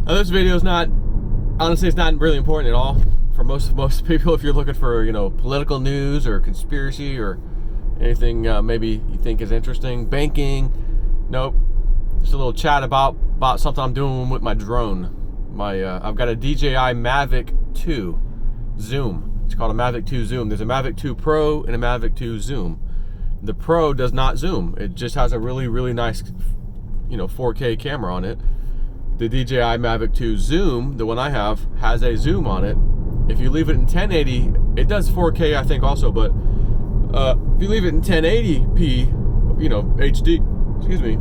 This video is not, honestly, it's not really important at all for most people. If you're looking for, you know, political news or conspiracy or anything maybe you think is interesting, banking, nope. Just a little chat about something I'm doing with my drone. I've got a DJI Mavic 2 Zoom. It's called a Mavic 2 Zoom. There's a Mavic 2 Pro and a Mavic 2 Zoom. The Pro does not zoom. It just has a really nice, you know, 4K camera on it. The DJI Mavic 2 Zoom, the one I have, has a zoom on it. If you leave it in 1080, it does 4K I think also, but if you leave it in 1080p, you know, HD, excuse me,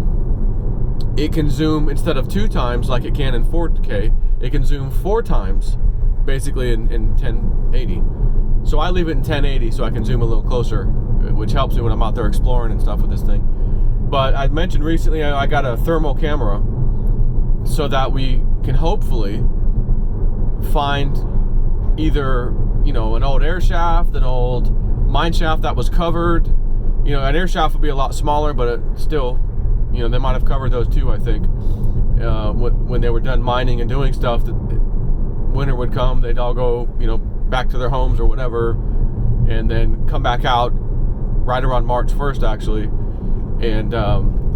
it can zoom instead of 2 times like it can in 4K, it can zoom 4 times basically in 1080. So I leave it in 1080 so I can zoom a little closer, which helps me when I'm out there exploring and stuff with this thing. But I mentioned recently I got a thermal camera so that we can hopefully find either, you know, an old air shaft, an old mine shaft that was covered. You know, an air shaft would be a lot smaller, but it still, you know, they might have covered those too, I think. When they were done mining and doing stuff, winter would come, they'd all go, you know, back to their homes or whatever, and then come back out right around March 1st actually, and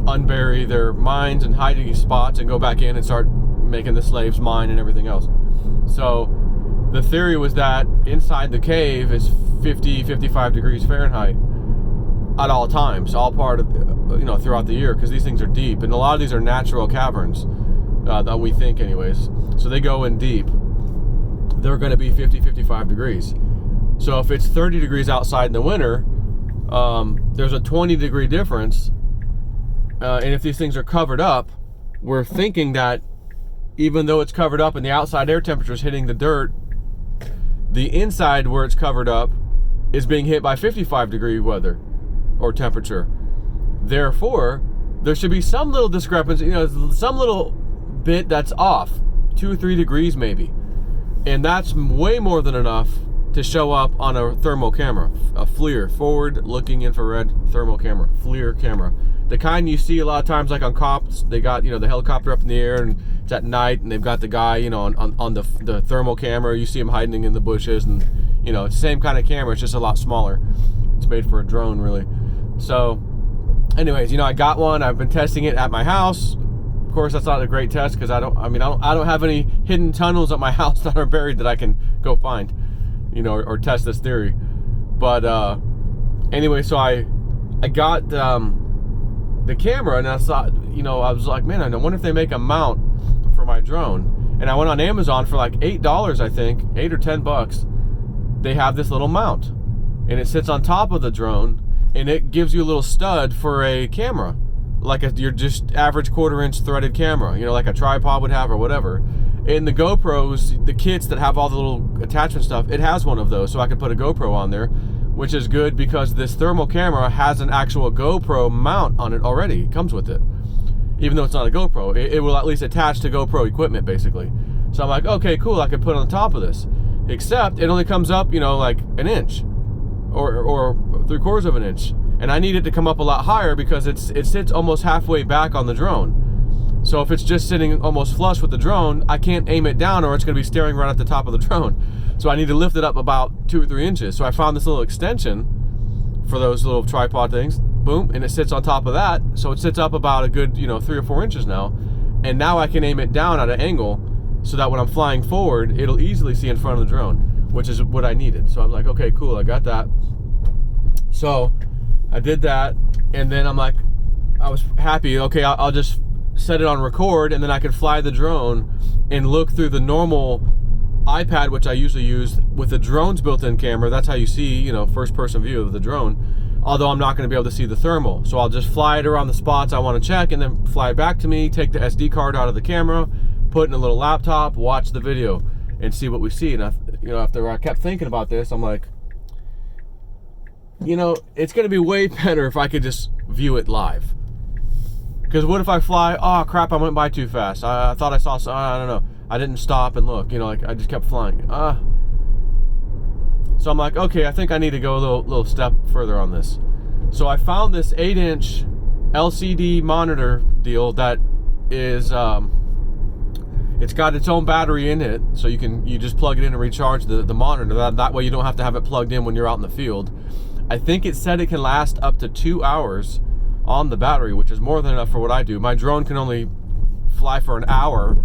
unbury their mines and hiding spots and go back in and start making the slaves mine and everything else. So the theory was that inside the cave is 55 degrees Fahrenheit at all times, all part of, you know, throughout the year, because these things are deep, and a lot of these are natural caverns that we think anyways, so they go in deep. They're going to be 55 degrees. So if it's 30 degrees outside in the winter, there's a 20 degree difference, and if these things are covered up, we're thinking that even though it's covered up and the outside air temperature is hitting the dirt, the inside where it's covered up is being hit by 55 degree weather or temperature. Therefore, there should be some little discrepancy, you know, some little bit that's off, 2 or 3 degrees maybe. And that's way more than enough to show up on a thermal camera, a FLIR, forward-looking infrared thermal camera, FLIR camera. The kind you see a lot of times, like on cops, they got, you know, the helicopter up in the air and it's at night, and they've got the guy, you know, on the thermal camera. You see him hiding in the bushes, and, you know, it's the same kind of camera, it's just a lot smaller. It's made for a drone, really. So, anyways, you know, I got one. I've been testing it at my house. Of course, that's not a great test because I don't have any hidden tunnels at my house that are buried that I can go find, you know, or test this theory. But anyway, so I got the camera, and I thought, you know, I was like, man, I wonder if they make a mount for my drone. And I went on Amazon for like $8, I think, $8 or $10. They have this little mount, and it sits on top of the drone, and it gives you a little stud for a camera, like your just average 1/4-inch threaded camera, you know, like a tripod would have or whatever. In the GoPros, the kits that have all the little attachment stuff, it has one of those, so I can put a GoPro on there, which is good because this thermal camera has an actual GoPro mount on it already. It comes with it, even though it's not a GoPro. It will at least attach to GoPro equipment, basically. So I'm like, okay, cool, I can put it on top of this. Except it only comes up, you know, like an inch or 3/4 of an inch. And I need it to come up a lot higher because it sits almost halfway back on the drone. So if it's just sitting almost flush with the drone, I can't aim it down or it's going to be staring right at the top of the drone. So I need to lift it up about 2 or 3 inches. So I found this little extension for those little tripod things. Boom, and it sits on top of that. So it sits up about a good, you know, 3 or 4 inches now. And now I can aim it down at an angle so that when I'm flying forward, it'll easily see in front of the drone, which is what I needed. So I'm like, okay, cool, I got that. So I did that, and then I'm like, I was happy. Okay, I'll just set it on record, and then I can fly the drone and look through the normal iPad, which I usually use with the drone's built-in camera. That's how you see, you know, first-person view of the drone. Although I'm not going to be able to see the thermal, so I'll just fly it around the spots I want to check, and then fly it back to me. Take the SD card out of the camera, put it in a little laptop, watch the video, and see what we see. And you know, after I kept thinking about this, I'm like, you know, it's going to be way better if I could just view it live. Because what if I fly, oh crap, I went by too fast. I thought I saw, I don't know. I didn't stop and look, you know, like I just kept flying. So I'm like, okay, I think I need to go a little step further on this. So I found this 8-inch LCD monitor deal that is, It's got its own battery in it, so you just plug it in and recharge the monitor. That way you don't have to have it plugged in when you're out in the field. I think it said it can last up to 2 hours on the battery, which is more than enough for what I do. My drone can only fly for an hour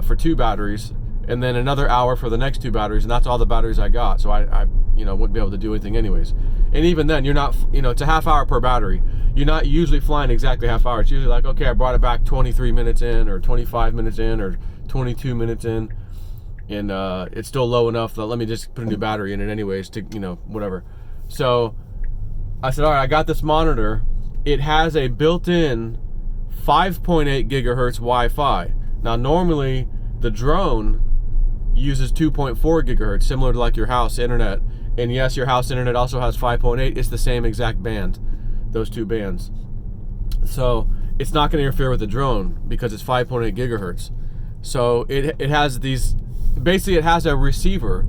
for 2 batteries, and then another hour for the next 2 batteries, and that's all the batteries I got. So I wouldn't be able to do anything anyways. And even then, you're not, it's a half hour per battery. You're not usually flying exactly half hour. It's usually like, okay, I brought it back 23 minutes in, or 25 minutes in, or 22 minutes in, and it's still low enough that let me just put a new battery in it anyways to, whatever. So I said, all right, I got this monitor. It has a built-in 5.8 gigahertz Wi-Fi. Now, normally the drone uses 2.4 gigahertz, similar to like your house internet. And yes, your house internet also has 5.8. It's the same exact band, those 2 bands. So it's not going to interfere with the drone because it's 5.8 gigahertz. So it has these, basically it has a receiver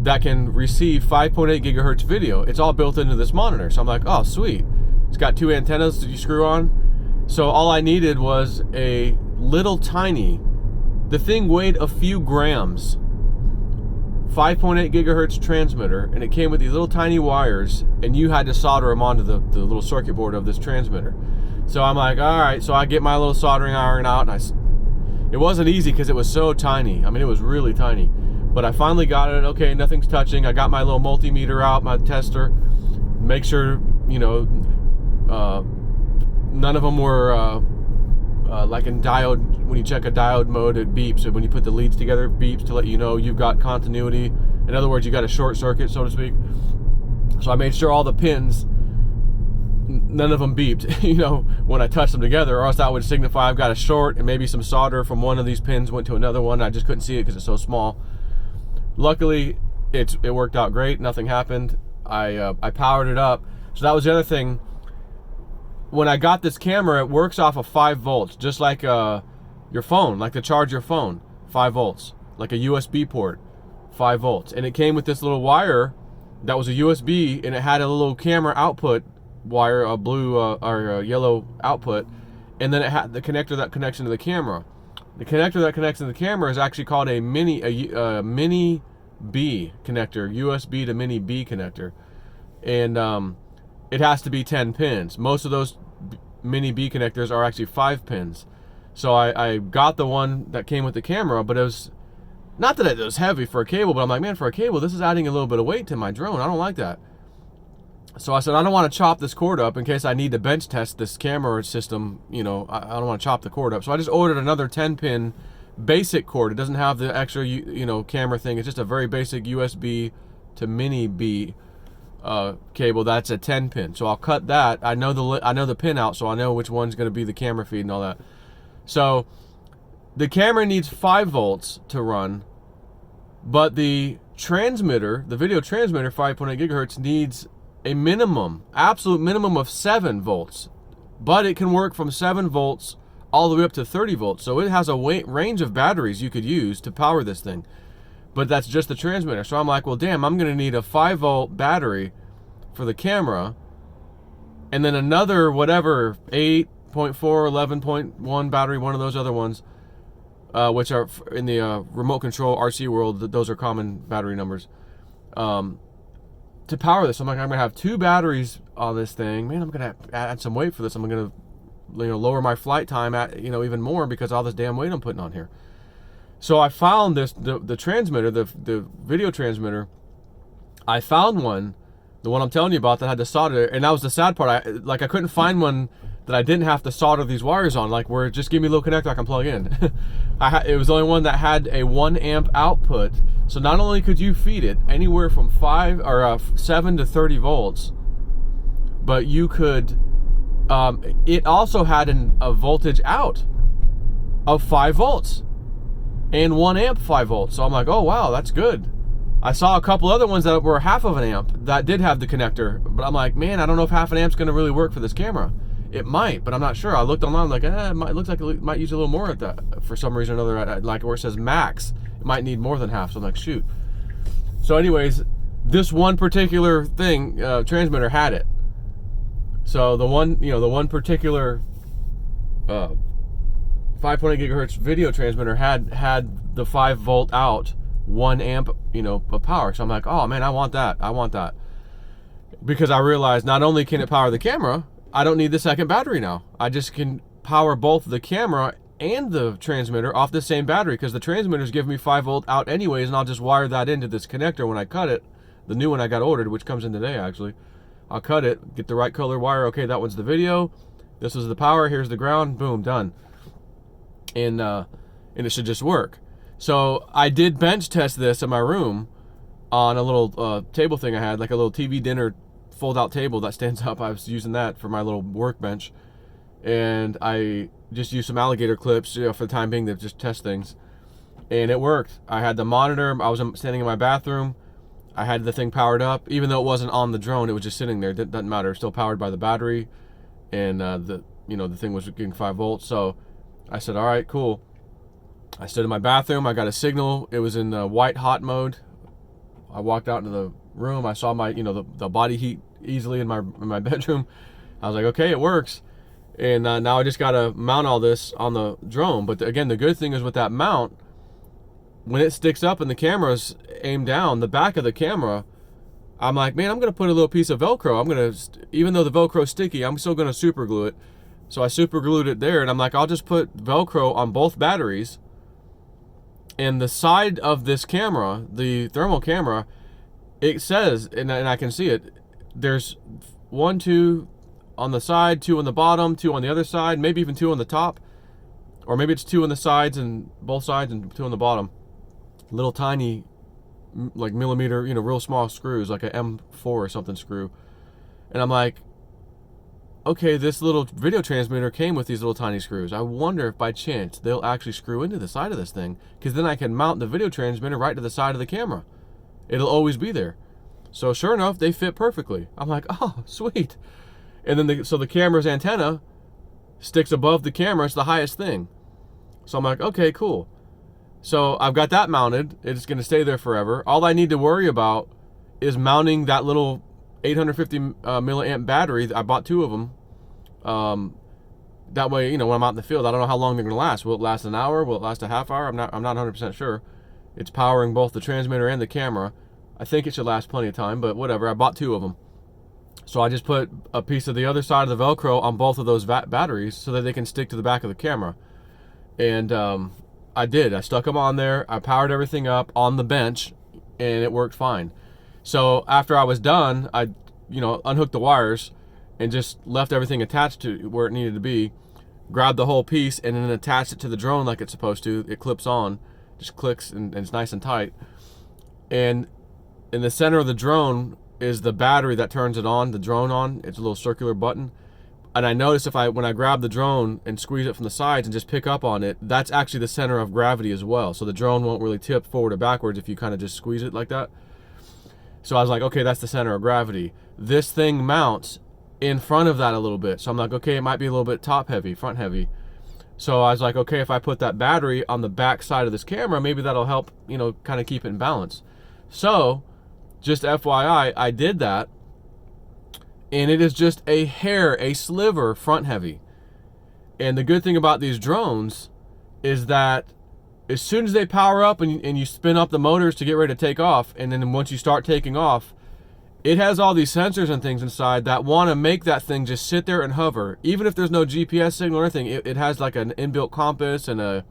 that can receive 5.8 gigahertz video. It's all built into this monitor. So I'm like, oh, sweet. It's got 2 antennas that you screw on. So all I needed was a little tiny, the thing weighed a few grams, 5.8 gigahertz transmitter, and it came with these little tiny wires, and you had to solder them onto the little circuit board of this transmitter. So I'm like, all right, so I get my little soldering iron out, and it wasn't easy because it was so tiny. I mean, it was really tiny. But I finally got it. Okay, nothing's touching. I got my little multimeter out, my tester, make sure, none of them were like in diode. When you check a diode mode, it beeps. And when you put the leads together, it beeps to let you know you've got continuity. In other words, you got a short circuit, so to speak. So I made sure all the pins, none of them beeped, when I touched them together, or else that would signify I've got a short, and maybe some solder from one of these pins went to another one. I just couldn't see it because it's so small. Luckily, it worked out great. Nothing happened. I powered it up. So that was the other thing. When I got this camera, it works off of 5 volts, just like your phone, like to charge your phone, 5 volts, like a USB port, 5 volts. And it came with this little wire that was a USB, and it had a little camera output wire, a blue or a yellow output, and then it had the connector that connects into the camera. The connector that connects into the camera is actually called a mini B connector, USB to mini B connector, and it has to be 10 pins. Most of those mini B connectors are actually 5 pins. So I got the one that came with the camera, but it was not that it was heavy for a cable, but I'm like, man, for a cable, this is adding a little bit of weight to my drone. I don't like that. So I said, I don't want to chop this cord up in case I need to bench test this camera system. I don't want to chop the cord up. So I just ordered another 10-pin basic cord. It doesn't have the extra, camera thing. It's just a very basic USB to mini B cable. That's a 10-pin. So I'll cut that. I know the pin out, so I know which one's going to be the camera feed and all that. So the camera needs 5 volts to run, but the transmitter, the video transmitter, 5.8 gigahertz, needs a absolute minimum of 7 volts, but it can work from 7 volts all the way up to 30 volts. So it has a range of batteries you could use to power this thing, but that's just the transmitter. So I'm like, well, damn, I'm gonna need a 5-volt battery for the camera, and then another whatever 8.4, 11.1 battery, one of those other ones, which are in the remote control RC world. Those are common battery numbers. To power this, I'm like, I'm gonna have 2 batteries on this thing. Man, I'm gonna add some weight for this. I'm gonna, lower my flight time at, even more because all this damn weight I'm putting on here. So I found the transmitter, the video transmitter. I found one, the one I'm telling you about, that had to solder, and that was the sad part. I couldn't find one that I didn't have to solder these wires on, like where just give me a little connector I can plug in. It was the only one that had a 1 amp output. So not only could you feed it anywhere from 7 to 30 volts, but you could, it also had a voltage out of 5 volts and 1 amp 5 volts. So I'm like, oh wow, that's good. I saw a couple other ones that were half of an amp that did have the connector, but I'm like, man, I don't know if half an amp's gonna really work for this camera. It might, but I'm not sure. I looked online, like, it looks like it might use a little more at that for some reason or another. Like where it says max, it might need more than half. So I'm like, shoot. So anyways, this one particular thing, transmitter, had it. So the one particular 5.8 gigahertz video transmitter had the 5-volt out, 1 amp, of power. So I'm like, oh man, I want that. Because I realized not only can it power the camera, I don't need the second battery now. I just can power both the camera and the transmitter off the same battery, because the transmitter's giving me 5-volt out anyways, and I'll just wire that into this connector when I cut it. The new one I got ordered, which comes in today actually. I'll cut it, get the right color wire. Okay, that one's the video. This is the power. Here's the ground. Boom, done. And it should just work. So I did bench test this in my room on a little table thing I had, like a little TV dinner fold-out table that stands up. I was using that for my little workbench, and I just used some alligator clips, for the time being, to just test things, and it worked. I had the monitor. I was standing in my bathroom. I had the thing powered up, even though it wasn't on the drone. It was just sitting there. It doesn't matter. It's still powered by the battery, and the thing was getting 5 volts. So I said, all right, cool. I stood in my bathroom. I got a signal. It was in white hot mode. I walked out into the room. I saw my, the body heat easily in my bedroom. I was like, okay, it works. And now I just got to mount all this on the drone. But again, the good thing is with that mount, when it sticks up and the camera's aimed down, the back of the camera, I'm like, man, I'm going to put a little piece of Velcro. Even though the Velcro's sticky, I'm still going to super glue it. So I super glued it there, and I'm like, I'll just put Velcro on both batteries. And the side of this camera, the thermal camera, it says, and I can see it, there's 1, 2 on the side, 2 on the bottom, 2 on the other side, maybe even 2 on the top. Or maybe it's 2 on the sides and both sides and 2 on the bottom. Little tiny, like millimeter, real small screws, like a M4 or something screw. And I'm like, okay, this little video transmitter came with these little tiny screws. I wonder if by chance they'll actually screw into the side of this thing, because then I can mount the video transmitter right to the side of the camera. It'll always be there. So sure enough, they fit perfectly. I'm like, oh, sweet. And then so the camera's antenna sticks above the camera. It's the highest thing. So I'm like, okay, cool. So I've got that mounted. It's going to stay there forever. All I need to worry about is mounting that little 850 milliamp battery. I bought 2 of them. That way, when I'm out in the field, I don't know how long they're going to last. Will it last an hour? Will it last a half hour? I'm not 100% sure. It's powering both the transmitter and the camera. I think it should last plenty of time, but whatever. I bought 2 of them. So I just put a piece of the other side of the Velcro on both of those batteries so that they can stick to the back of the camera. And I did. I stuck them on there. I powered everything up on the bench, and it worked fine. So after I was done, I, unhooked the wires and just left everything attached to where it needed to be. Grabbed the whole piece and then attached it to the drone like it's supposed to. It clips on, just clicks, and it's nice and tight. And in the center of the drone is the battery that turns it on, the drone on. It's a little circular button. And I noticed when I grab the drone and squeeze it from the sides and just pick up on it, that's actually the center of gravity as well. So the drone won't really tip forward or backwards if you kind of just squeeze it like that. So I was like, okay, that's the center of gravity. This thing mounts in front of that a little bit. So I'm like, okay, it might be a little bit top heavy, front heavy. So I was like, okay, if I put that battery on the back side of this camera, maybe that'll help, kind of keep it in balance. So just FYI, I did that. And it is just a sliver front heavy. And the good thing about these drones is that as soon as they power up and you spin up the motors to get ready to take off, and then once you start taking off, it has all these sensors and things inside that want to make that thing just sit there and hover. Even if there's no GPS signal or anything, it has like an inbuilt compass and I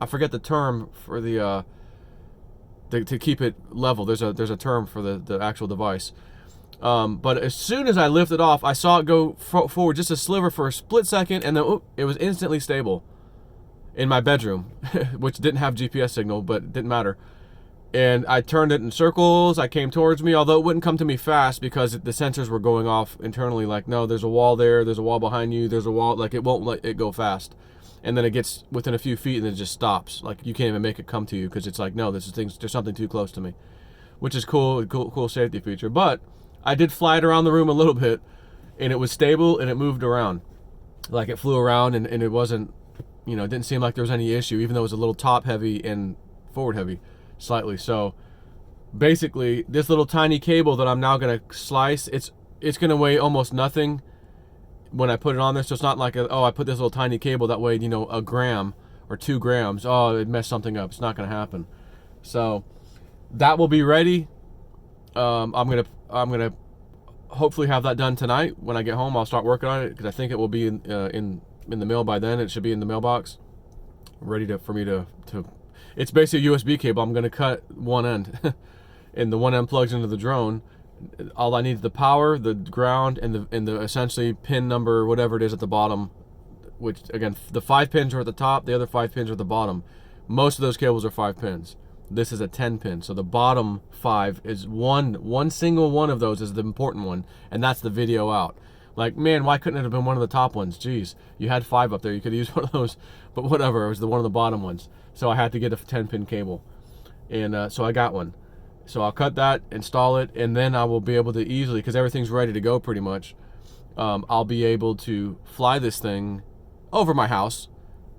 forget the term for to keep it level. There's a term for the actual device. But as soon as I lifted off, I saw it go forward just a sliver for a split second, and then it was instantly stable in my bedroom, which didn't have GPS signal, but it didn't matter. And I turned it in circles. I came towards me, although it wouldn't come to me fast because the sensors were going off internally, like, no, there's a wall there, there's a wall behind you, there's a wall, like it won't let it go fast. And then it gets within a few feet and then it just stops. Like you can't even make it come to you because it's like, no, there's something too close to me, which is cool safety feature. But I did fly it around the room a little bit, and it was stable and it moved around. Like it flew around and it wasn't, it didn't seem like there was any issue, even though it was a little top heavy and forward heavy slightly. So basically this little tiny cable that I'm now going to slice, it's going to weigh almost nothing when I put it on there. So it's not like, I put this little tiny cable that weighed, a gram. or 2 grams. Oh, it messed something up. It's not going to happen. So that will be ready. I'm gonna hopefully have that done tonight. When I get home, I'll start working on it because I think it will be in the mail by then. It should be in the mailbox, ready for me to. It's basically a USB cable. I'm gonna cut one end, and the one end plugs into the drone. All I need is the power, the ground, and the essentially pin number, whatever it is at the bottom. Which again, the 5 pins are at the top. The other 5 pins are at the bottom. Most of those cables are 5 pins. This is a 10 pin. So the bottom 5 is one single one of those is the important one, and that's the video out. Like, man, why couldn't it have been one of the top ones? Jeez, you had 5 up there. You could use one of those, but whatever. It was one of the bottom ones. So I had to get a 10 pin cable, and so I got one. So I'll cut that, install it, and then I will be able to easily, because everything's ready to go pretty much, I'll be able to fly this thing over my house,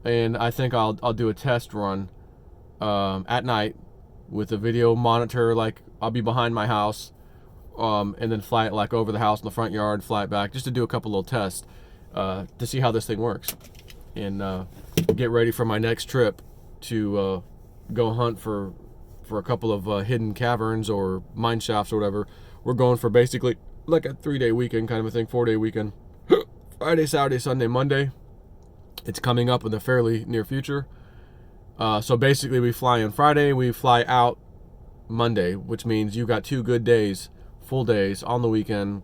and I think I'll do a test run at night with a video monitor. Like, I'll be behind my house, and then fly it like over the house in the front yard, fly it back, just to do a couple little tests to see how this thing works, and get ready for my next trip to go hunt for a couple of hidden caverns or mine shafts or whatever. We're going for basically like a 3-day weekend kind of a thing, 4-day weekend. Friday, Saturday, Sunday, Monday. It's coming up in the fairly near future. So basically we fly on Friday, we fly out Monday, which means you got 2 good days, full days on the weekend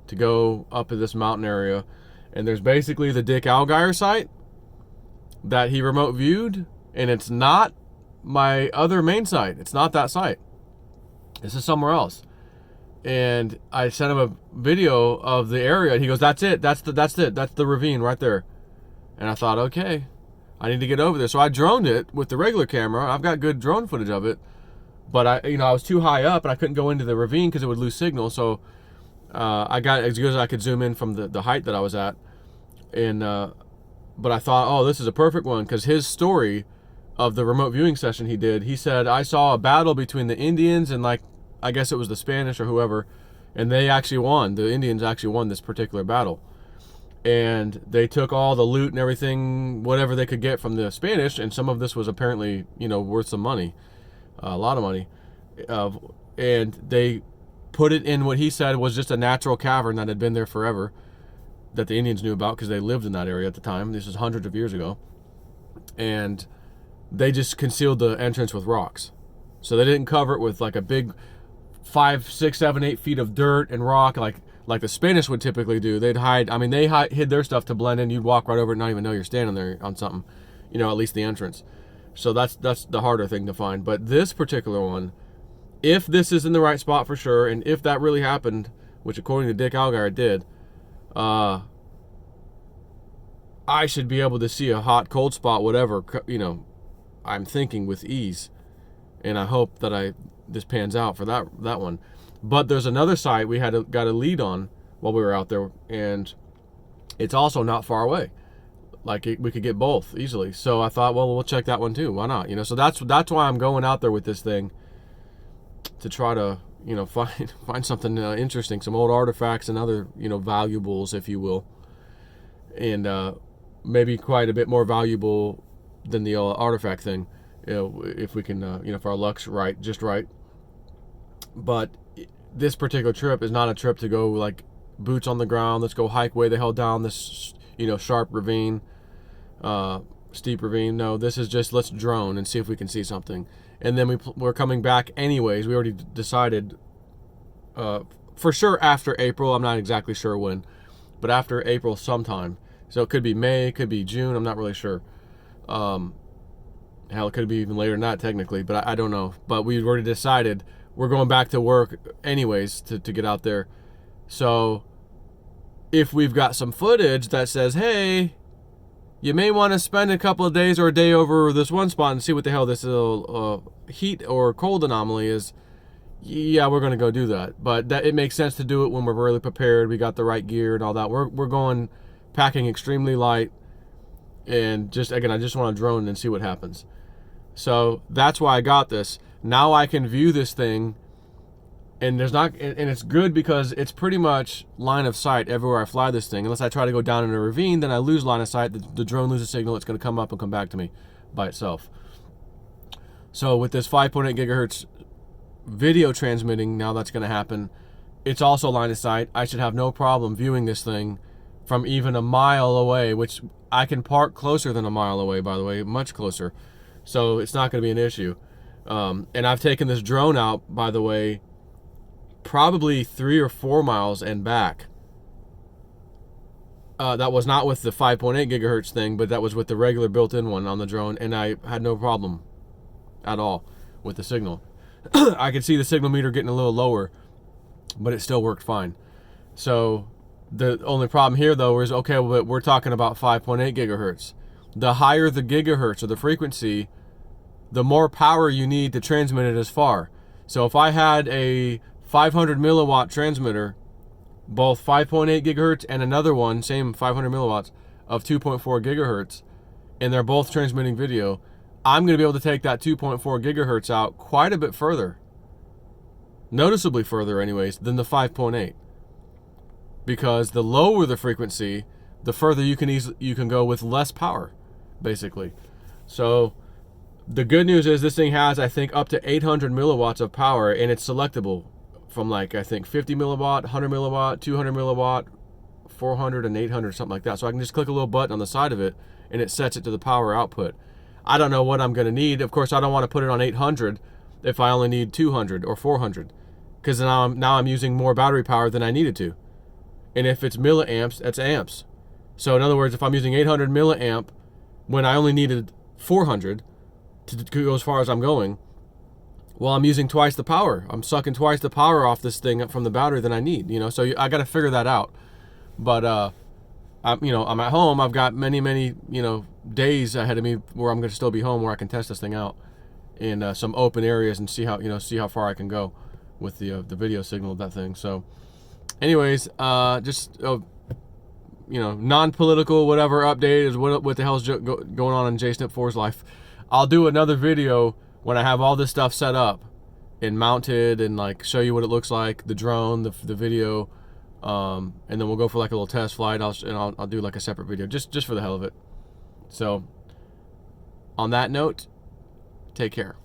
to go up to this mountain area. And there's basically the Dick Allgaier site that he remote viewed, and it's not my other main site. It's not that site. This is somewhere else. And I sent him a video of the area, and he goes, "That's it. That's the ravine right there." And I thought, okay, I need to get over there. So I droned it with the regular camera. I've got good drone footage of it, but I was too high up and I couldn't go into the ravine because it would lose signal. So I got as good as I could zoom in from the height that I was at. And but I thought, oh, this is a perfect one, because his story of the remote viewing session he did, he said, I saw a battle between the Indians and, like, I guess it was the Spanish or whoever, and they actually won. The Indians actually won this particular battle. And they took all the loot and everything, whatever they could get from the Spanish, and some of this was apparently, worth some money, a lot of money. And they put it in what he said was just a natural cavern that had been there forever, that the Indians knew about because they lived in that area at the time. This is hundreds of years ago. And they just concealed the entrance with rocks. So they didn't cover it with like a big 5, 6, 7, 8 feet of dirt and rock like the Spanish would typically do. They'd hide, hid their stuff to blend in. You'd walk right over it and not even know you're standing there on something, at least the entrance. So that's the harder thing to find. But this particular one, if this is in the right spot for sure, and if that really happened, which according to Dick Allgaier it did, I should be able to see a hot, cold spot, whatever, I'm thinking with ease. And I hope that this pans out for that one. But there's another site we got a lead on while we were out there, and it's also not far away. Like, we could get both easily. So I thought, well, we'll check that one too. Why not? So that's why I'm going out there with this thing, to try to find something interesting, some old artifacts and other valuables, if you will, and maybe quite a bit more valuable than the artifact thing, if we can, if our luck's just right. But this particular trip is not a trip to go like boots on the ground. Let's go hike way the hell down this, sharp ravine, steep ravine. No, this is just, let's drone and see if we can see something. And then we're coming back anyways. We already decided for sure after April. I'm not exactly sure when, but after April sometime. So it could be May, it could be June. I'm not really sure. Hell, it could be even later than that technically, but I don't know. But we've already decided we're going back to work anyways to get out there. So if we've got some footage that says, hey, you may want to spend a couple of days or a day over this one spot and see what the hell this little heat or cold anomaly is, yeah, we're going to go do that. But it makes sense to do it when we're really prepared. We got the right gear and all that. We're going packing extremely light, and I just want to drone and see what happens. So that's why I got this. Now I can view this thing, and it's good because it's pretty much line of sight everywhere I fly this thing. Unless I try to go down in a ravine, then I lose line of sight. The drone loses signal. It's going to come up and come back to me. by itself. So with this 5.8 gigahertz video transmitting, now that's going to happen. It's also line of sight. I should have no problem viewing this thing from even a mile away, which I can park closer than a mile away, by the way, much closer. So it's not going to be an issue. And I've taken this drone out, by the way, probably 3 or 4 miles and back. That was not with the 5.8 gigahertz thing, but that was with the regular built-in one on the drone, and I had no problem at all with the signal. I could see the signal meter getting a little lower, but it still worked fine. So the only problem here, though, is, okay, well, we're talking about 5.8 gigahertz. The higher the gigahertz or the frequency, the more power you need to transmit it as far. So if I had a 500 milliwatt transmitter, both 5.8 gigahertz and another one, same 500 milliwatts of 2.4 gigahertz, and they're both transmitting video, I'm going to be able to take that 2.4 gigahertz out quite a bit further, noticeably further anyways, than the 5.8. Because the lower the frequency, the further you can go with less power, basically. So the good news is this thing has, I think, up to 800 milliwatts of power, and it's selectable from, like, I think 50 milliwatt, 100 milliwatt, 200 milliwatt, 400 and 800, something like that. So I can just click a little button on the side of it and it sets it to the power output. I don't know what I'm going to need. Of course, I don't want to put it on 800 if I only need 200 or 400, because now I'm using more battery power than I needed to. And if it's milliamps, that's amps. So in other words, if I'm using 800 milliamp when I only needed 400 to go as far as I'm going, well, I'm using twice the power. I'm sucking twice the power off this thing from the battery than I need, you know. So I got to figure that out. But I'm at home. I've got many days ahead of me where I'm going to still be home, where I can test this thing out in some open areas and see how far I can go with the video signal of that thing. So anyways, just non-political whatever update is what the hell's going on in JSnip4's life. I'll do another video when I have all this stuff set up and mounted, and like show you what it looks like, the drone, the video, and then we'll go for like a little test flight. I'll do like a separate video just for the hell of it. So on that note, take care.